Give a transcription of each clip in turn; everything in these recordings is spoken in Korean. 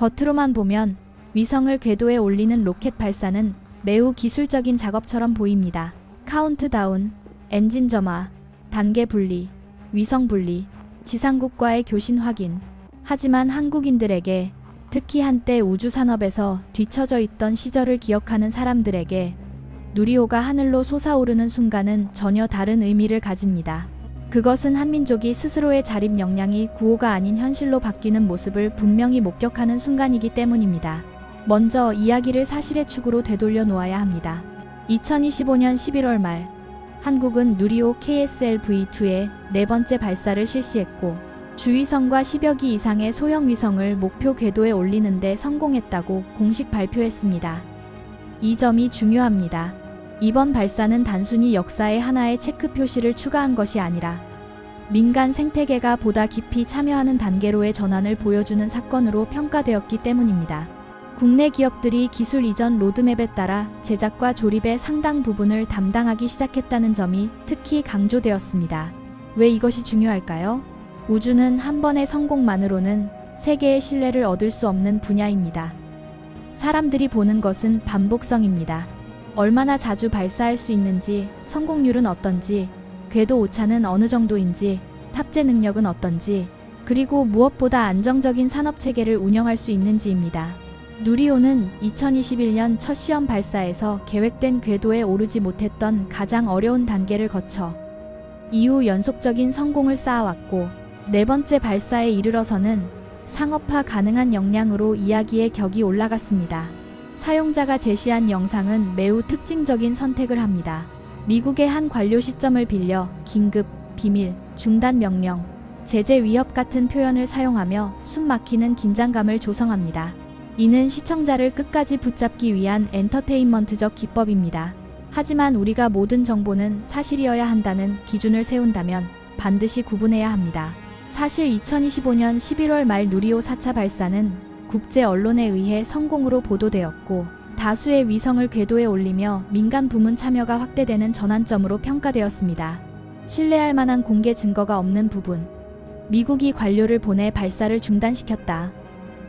겉으로만 보면 위성을 궤도에 올리는 로켓 발사는 매우 기술적인 작업처럼 보입니다. 카운트다운, 엔진 점화, 단계 분리, 위성 분리, 지상국과의 교신 확인. 하지만 한국인들에게, 특히 한때 우주산업에서 뒤처져 있던 시절을 기억하는 사람들에게 누리호가 하늘로 솟아오르는 순간은 전혀 다른 의미를 가집니다. 그것은 한민족이 스스로의 자립 역량이 구호가 아닌 현실로 바뀌는 모습을 분명히 목격하는 순간이기 때문입니다. 먼저 이야기를 사실의 축으로 되돌려 놓아야 합니다. 2025년 11월 말, 한국은 누리호 KSLV-2의 네 번째 발사를 실시했고 주위성과 10여 기 이상의 소형 위성을 목표 궤도에 올리는 데 성공했다고 공식 발표했습니다. 이 점이 중요합니다. 이번 발사는 단순히 역사의 하나의 체크 표시를 추가한 것이 아니라 민간 생태계가 보다 깊이 참여하는 단계로의 전환을 보여주는 사건으로 평가되었기 때문입니다. 국내 기업들이 기술 이전 로드맵에 따라 제작과 조립의 상당 부분을 담당하기 시작했다는 점이 특히 강조되었습니다. 왜 이것이 중요할까요? 우주는 한 번의 성공만으로는 세계의 신뢰를 얻을 수 없는 분야입니다. 사람들이 보는 것은 반복성입니다. 얼마나 자주 발사할 수 있는지, 성공률은 어떤지, 궤도 오차는 어느 정도인지, 탑재 능력은 어떤지, 그리고 무엇보다 안정적인 산업체계를 운영할 수 있는지입니다. 누리호는 2021년 첫 시험 발사에서 계획된 궤도에 오르지 못했던 가장 어려운 단계를 거쳐 이후 연속적인 성공을 쌓아왔고 네 번째 발사에 이르러서는 상업화 가능한 역량으로 이야기의 격이 올라갔습니다. 사용자가 제시한 영상은 매우 특징적인 선택을 합니다. 미국의 한 관료 시점을 빌려 긴급, 비밀, 중단 명령, 제재 위협 같은 표현을 사용하며 숨막히는 긴장감을 조성합니다. 이는 시청자를 끝까지 붙잡기 위한 엔터테인먼트적 기법입니다. 하지만 우리가 모든 정보는 사실이어야 한다는 기준을 세운다면 반드시 구분해야 합니다. 사실 2025년 11월 말 누리호 4차 발사는 국제 언론에 의해 성공으로 보도되었고 다수의 위성을 궤도에 올리며 민간 부문 참여가 확대되는 전환점으로 평가되었습니다. 신뢰할 만한 공개 증거가 없는 부분. 미국이 관료를 보내 발사를 중단시켰다.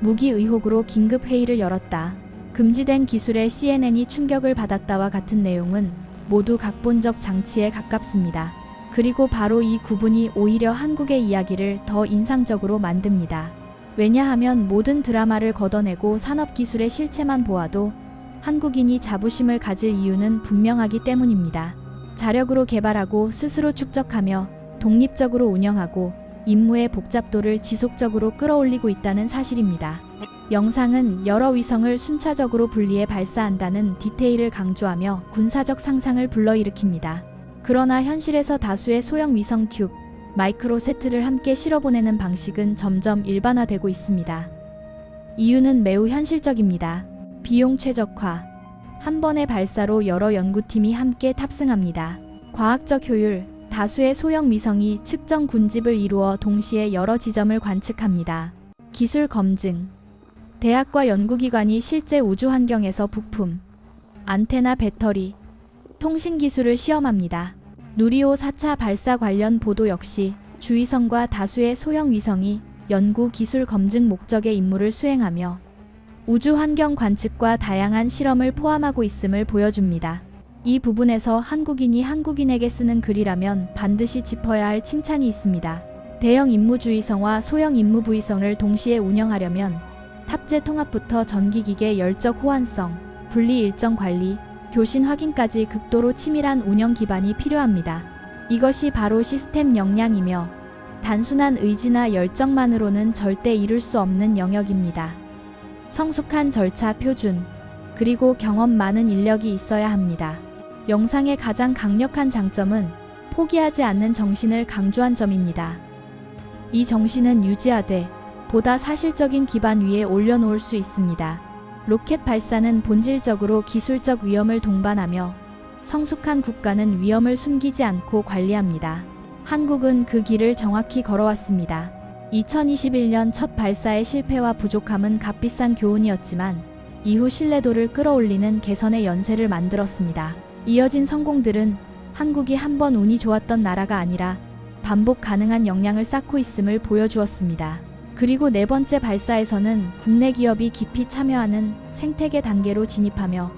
무기 의혹으로 긴급 회의를 열었다. 금지된 기술에 CNN이 충격을 받았다와 같은 내용은 모두 각본적 장치에 가깝습니다. 그리고 바로 이 구분이 오히려 한국의 이야기를 더 인상적으로 만듭니다. 왜냐하면 모든 드라마를 걷어내고 산업기술의 실체만 보아도 한국인이 자부심을 가질 이유는 분명하기 때문입니다. 자력으로 개발하고 스스로 축적하며 독립적으로 운영하고 임무의 복잡도를 지속적으로 끌어올리고 있다는 사실입니다. 영상은 여러 위성을 순차적으로 분리해 발사한다는 디테일을 강조하며 군사적 상상을 불러일으킵니다. 그러나 현실에서 다수의 소형 위성 큐브, 마이크로세트를 함께 실어보내는 방식은 점점 일반화되고 있습니다. 이유는 매우 현실적입니다. 비용 최적화. 한 번의 발사로 여러 연구팀이 함께 탑승합니다. 과학적 효율. 다수의 소형 위성이 측정 군집을 이루어 동시에 여러 지점을 관측합니다. 기술 검증. 대학과 연구기관이 실제 우주 환경에서 부품, 안테나 배터리, 통신 기술을 시험합니다. 누리호 4차 발사 관련 보도 역시 주위성과 다수의 소형 위성이 연구 기술 검증 목적의 임무를 수행하며 우주 환경 관측과 다양한 실험을 포함하고 있음을 보여줍니다. 이 부분에서 한국인이 한국인에게 쓰는 글이라면 반드시 짚어야 할 칭찬이 있습니다. 대형 임무주위성과 소형 임무부위성을 동시에 운영하려면 탑재 통합부터 전기기계 열적 호환성, 분리 일정 관리, 교신 확인까지 극도로 치밀한 운영 기반이 필요합니다. 이것이 바로 시스템 역량이며 단순한 의지나 열정만으로는 절대 이룰 수 없는 영역입니다. 성숙한 절차 표준, 그리고 경험 많은 인력이 있어야 합니다. 영상의 가장 강력한 장점은 포기하지 않는 정신을 강조한 점입니다. 이 정신은 유지하되 보다 사실적인 기반 위에 올려놓을 수 있습니다. 로켓 발사는 본질적으로 기술적 위험을 동반하며 성숙한 국가는 위험을 숨기지 않고 관리합니다. 한국은 그 길을 정확히 걸어왔습니다. 2021년 첫 발사의 실패와 부족함은 값비싼 교훈이었지만 이후 신뢰도를 끌어올리는 개선의 연쇄를 만들었습니다. 이어진 성공들은 한국이 한 번 운이 좋았던 나라가 아니라 반복 가능한 역량을 쌓고 있음을 보여주었습니다. 그리고 네 번째 발사에서는 국내 기업이 깊이 참여하는 생태계 단계로 진입하며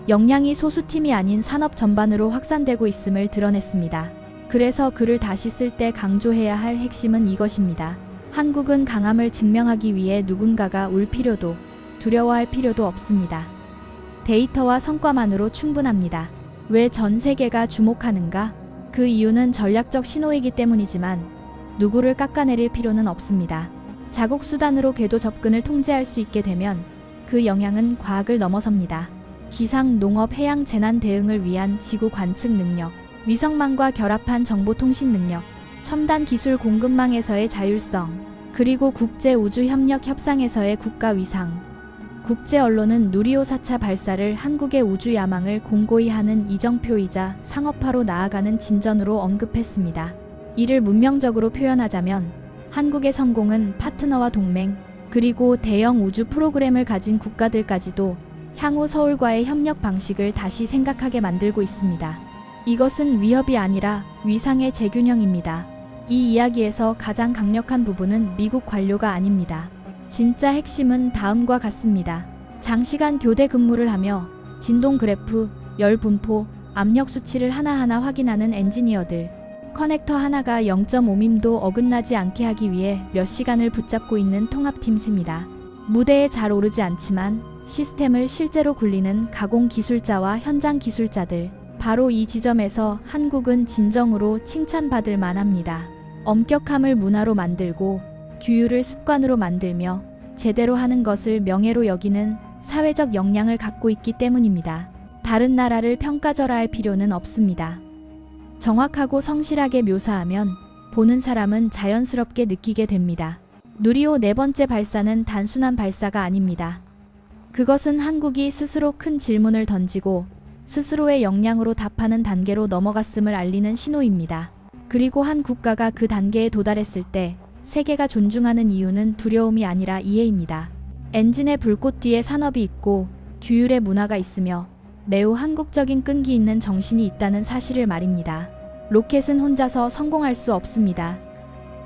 역량이 소수팀이 아닌 산업 전반으로 확산되고 있음을 드러냈습니다. 그래서 글을 다시 쓸 때 강조해야 할 핵심은 이것입니다. 한국은 강함을 증명하기 위해 누군가가 울 필요도 두려워할 필요도 없습니다. 데이터와 성과만으로 충분합니다. 왜 전 세계가 주목하는가? 그 이유는 전략적 신호이기 때문이지만 누구를 깎아내릴 필요는 없습니다. 자국 수단으로 궤도 접근을 통제할 수 있게 되면 그 영향은 과학을 넘어섭니다. 기상, 농업, 해양 재난 대응을 위한 지구 관측 능력, 위성망과 결합한 정보통신 능력, 첨단 기술 공급망에서의 자율성, 그리고 국제 우주 협력 협상에서의 국가 위상. 국제 언론은 누리호 4차 발사를 한국의 우주 야망을 공고히 하는 이정표이자 상업화로 나아가는 진전으로 언급했습니다. 이를 문명적으로 표현하자면 한국의 성공은 파트너와 동맹, 그리고 대형 우주 프로그램을 가진 국가들까지도 향후 서울과의 협력 방식을 다시 생각하게 만들고 있습니다. 이것은 위협이 아니라 위상의 재균형입니다. 이 이야기에서 가장 강력한 부분은 미국 관료가 아닙니다. 진짜 핵심은 다음과 같습니다. 장시간 교대 근무를 하며 진동 그래프, 열 분포, 압력 수치를 하나하나 확인하는 엔지니어들, 커넥터 하나가 0.5mm도 어긋나지 않게 하기 위해 몇 시간을 붙잡고 있는 통합팀입니다. 무대에 잘 오르지 않지만 시스템을 실제로 굴리는 가공 기술자와 현장 기술자들, 바로 이 지점에서 한국은 진정으로 칭찬받을 만합니다. 엄격함을 문화로 만들고 규율을 습관으로 만들며 제대로 하는 것을 명예로 여기는 사회적 역량을 갖고 있기 때문입니다. 다른 나라를 평가절하할 필요는 없습니다. 정확하고 성실하게 묘사하면 보는 사람은 자연스럽게 느끼게 됩니다. 누리호 네 번째 발사는 단순한 발사가 아닙니다. 그것은 한국이 스스로 큰 질문을 던지고 스스로의 역량으로 답하는 단계로 넘어갔음을 알리는 신호입니다. 그리고 한 국가가 그 단계에 도달했을 때 세계가 존중하는 이유는 두려움이 아니라 이해입니다. 엔진의 불꽃 뒤에 산업이 있고 규율의 문화가 있으며 매우 한국적인 끈기 있는 정신이 있다는 사실을 말입니다. 로켓은 혼자서 성공할 수 없습니다.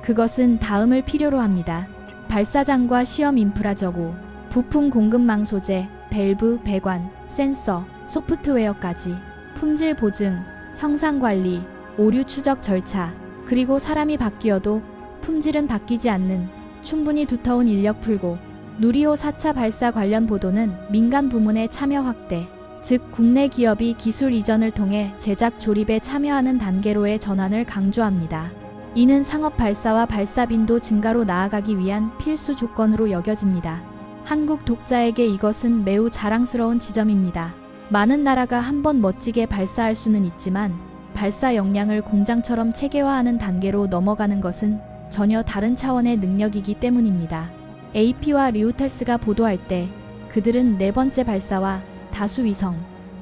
그것은 다음을 필요로 합니다. 발사장과 시험 인프라 저고, 부품 공급망 소재, 밸브, 배관, 센서, 소프트웨어까지, 품질 보증, 형상 관리, 오류 추적 절차, 그리고 사람이 바뀌어도 품질은 바뀌지 않는 충분히 두터운 인력 풀고, 누리호 4차 발사 관련 보도는 민간 부문의 참여 확대, 즉 국내 기업이 기술 이전을 통해 제작 조립에 참여하는 단계로의 전환을 강조합니다. 이는 상업 발사와 발사 빈도 증가로 나아가기 위한 필수 조건으로 여겨집니다. 한국 독자에게 이것은 매우 자랑스러운 지점입니다. 많은 나라가 한번 멋지게 발사할 수는 있지만 발사 역량을 공장처럼 체계화하는 단계로 넘어가는 것은 전혀 다른 차원의 능력이기 때문입니다. AP와 리우텔스가 보도할 때 그들은 네 번째 발사와 다수 위성,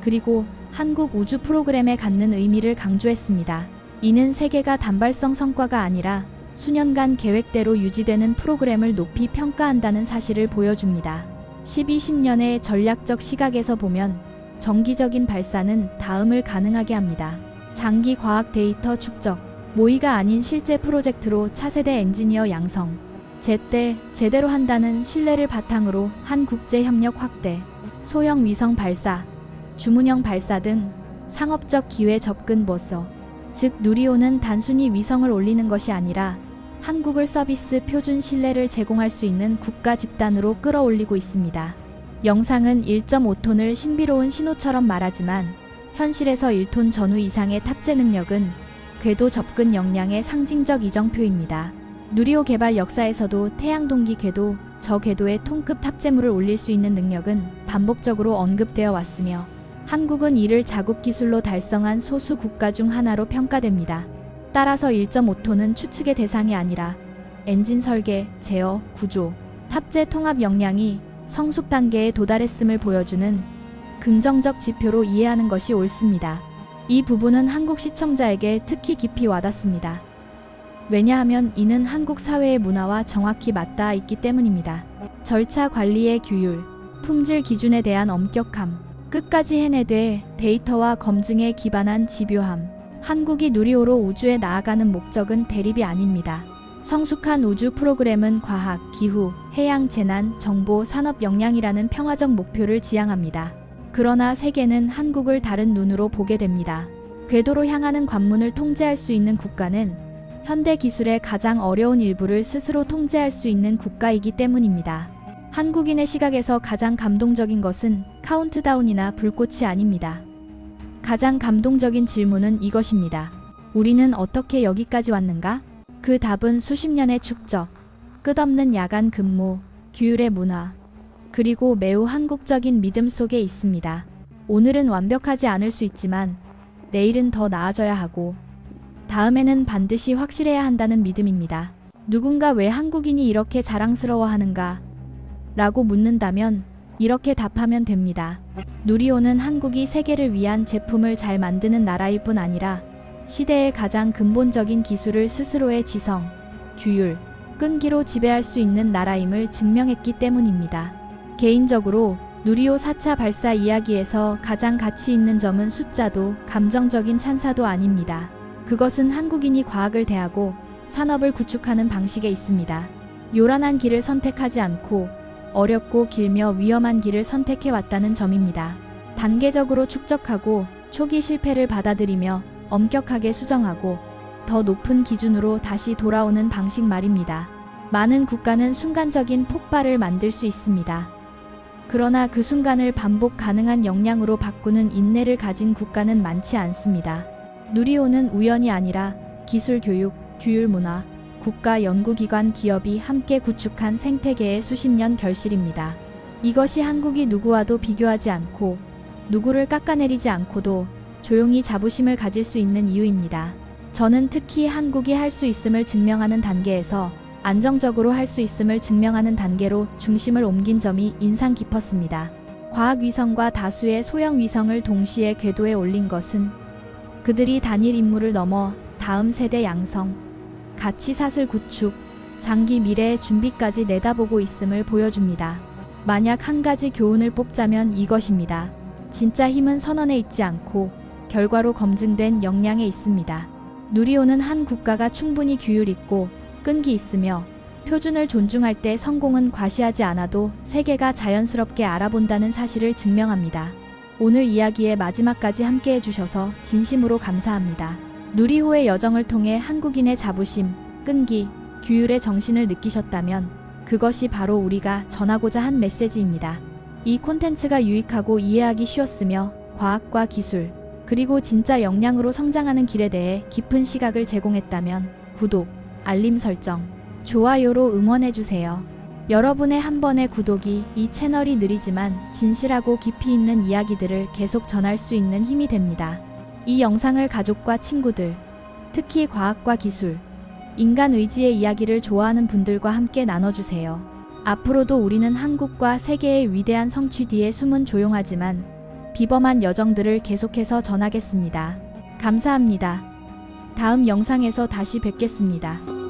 그리고 한국 우주 프로그램에 갖는 의미를 강조했습니다. 이는 세계가 단발성 성과가 아니라 수년간 계획대로 유지되는 프로그램을 높이 평가한다는 사실을 보여줍니다. 10-20년의 전략적 시각에서 보면 정기적인 발사는 다음을 가능하게 합니다. 장기 과학 데이터 축적, 모의가 아닌 실제 프로젝트로 차세대 엔지니어 양성, 제때 제대로 한다는 신뢰를 바탕으로 한 국제 협력 확대, 소형 위성 발사, 주문형 발사 등 상업적 기회 접근 모서, 즉 누리호는 단순히 위성을 올리는 것이 아니라 한국을 서비스 표준 신뢰를 제공할 수 있는 국가 집단으로 끌어올리고 있습니다. 영상은 1.5톤을 신비로운 신호처럼 말하지만 현실에서 1톤 전후 이상의 탑재 능력은 궤도 접근 역량의 상징적 이정표입니다. 누리호 개발 역사에서도 태양동기 궤도, 저 궤도에 톤급 탑재물을 올릴 수 있는 능력은 반복적으로 언급되어 왔으며 한국은 이를 자국 기술로 달성한 소수 국가 중 하나로 평가됩니다. 따라서 1.5톤은 추측의 대상이 아니라 엔진 설계, 제어, 구조, 탑재 통합 역량이 성숙 단계에 도달했음을 보여주는 긍정적 지표로 이해하는 것이 옳습니다. 이 부분은 한국 시청자에게 특히 깊이 와닿습니다. 왜냐하면 이는 한국 사회의 문화와 정확히 맞닿아 있기 때문입니다. 절차 관리의 규율, 품질 기준에 대한 엄격함, 끝까지 해내되 데이터와 검증에 기반한 집요함. 한국이 누리호로 우주에 나아가는 목적은 대립이 아닙니다. 성숙한 우주 프로그램은 과학, 기후, 해양 재난, 정보, 산업 역량이라는 평화적 목표를 지향합니다. 그러나 세계는 한국을 다른 눈으로 보게 됩니다. 궤도로 향하는 관문을 통제할 수 있는 국가는 현대 기술의 가장 어려운 일부를 스스로 통제할 수 있는 국가이기 때문입니다. 한국인의 시각에서 가장 감동적인 것은 카운트다운이나 불꽃이 아닙니다. 가장 감동적인 질문은 이것입니다. 우리는 어떻게 여기까지 왔는가? 그 답은 수십 년의 축적, 끝없는 야간 근무, 규율의 문화, 그리고 매우 한국적인 믿음 속에 있습니다. 오늘은 완벽하지 않을 수 있지만 내일은 더 나아져야 하고 다음에는 반드시 확실해야 한다는 믿음입니다. 누군가 왜 한국인이 이렇게 자랑스러워하는가? 라고 묻는다면 이렇게 답하면 됩니다. 누리호는 한국이 세계를 위한 제품을 잘 만드는 나라일 뿐 아니라 시대의 가장 근본적인 기술을 스스로의 지성, 규율, 끈기로 지배할 수 있는 나라임을 증명했기 때문입니다. 개인적으로 누리호 4차 발사 이야기에서 가장 가치 있는 점은 숫자도 감정적인 찬사도 아닙니다. 그것은 한국인이 과학을 대하고 산업을 구축하는 방식에 있습니다. 요란한 길을 선택하지 않고 어렵고 길며 위험한 길을 선택해 왔다는 점입니다. 단계적으로 축적하고 초기 실패를 받아들이며 엄격하게 수정하고 더 높은 기준으로 다시 돌아오는 방식 말입니다. 많은 국가는 순간적인 폭발을 만들 수 있습니다. 그러나 그 순간을 반복 가능한 역량으로 바꾸는 인내를 가진 국가는 많지 않습니다. 누리호는 우연이 아니라 기술 교육, 규율 문화, 국가 연구기관 기업이 함께 구축한 생태계의 수십 년 결실입니다. 이것이 한국이 누구와도 비교하지 않고 누구를 깎아내리지 않고도 조용히 자부심을 가질 수 있는 이유입니다. 저는 특히 한국이 할 수 있음을 증명하는 단계에서 안정적으로 할 수 있음을 증명하는 단계로 중심을 옮긴 점이 인상 깊었습니다. 과학위성과 다수의 소형 위성을 동시에 궤도에 올린 것은 그들이 단일 임무를 넘어 다음 세대 양성, 가치사슬 구축, 장기 미래의 준비까지 내다보고 있음을 보여줍니다. 만약 한 가지 교훈을 뽑자면 이것입니다. 진짜 힘은 선언에 있지 않고 결과로 검증된 역량에 있습니다. 누리호는 한 국가가 충분히 규율 있고 끈기 있으며 표준을 존중할 때 성공은 과시하지 않아도 세계가 자연스럽게 알아본다는 사실을 증명합니다. 오늘 이야기의 마지막까지 함께 해주셔서 진심으로 감사합니다. 누리호의 여정을 통해 한국인의 자부심, 끈기, 규율의 정신을 느끼셨다면 그것이 바로 우리가 전하고자 한 메시지입니다. 이 콘텐츠가 유익하고 이해하기 쉬웠으며 과학과 기술, 그리고 진짜 역량으로 성장하는 길에 대해 깊은 시각을 제공했다면 구독, 알림 설정, 좋아요로 응원해주세요. 여러분의 한 번의 구독이 이 채널이 느리지만 진실하고 깊이 있는 이야기들을 계속 전할 수 있는 힘이 됩니다. 이 영상을 가족과 친구들, 특히 과학과 기술, 인간 의지의 이야기를 좋아하는 분들과 함께 나눠주세요. 앞으로도 우리는 한국과 세계의 위대한 성취 뒤에 숨은 조용하지만 비범한 여정들을 계속해서 전하겠습니다. 감사합니다. 다음 영상에서 다시 뵙겠습니다.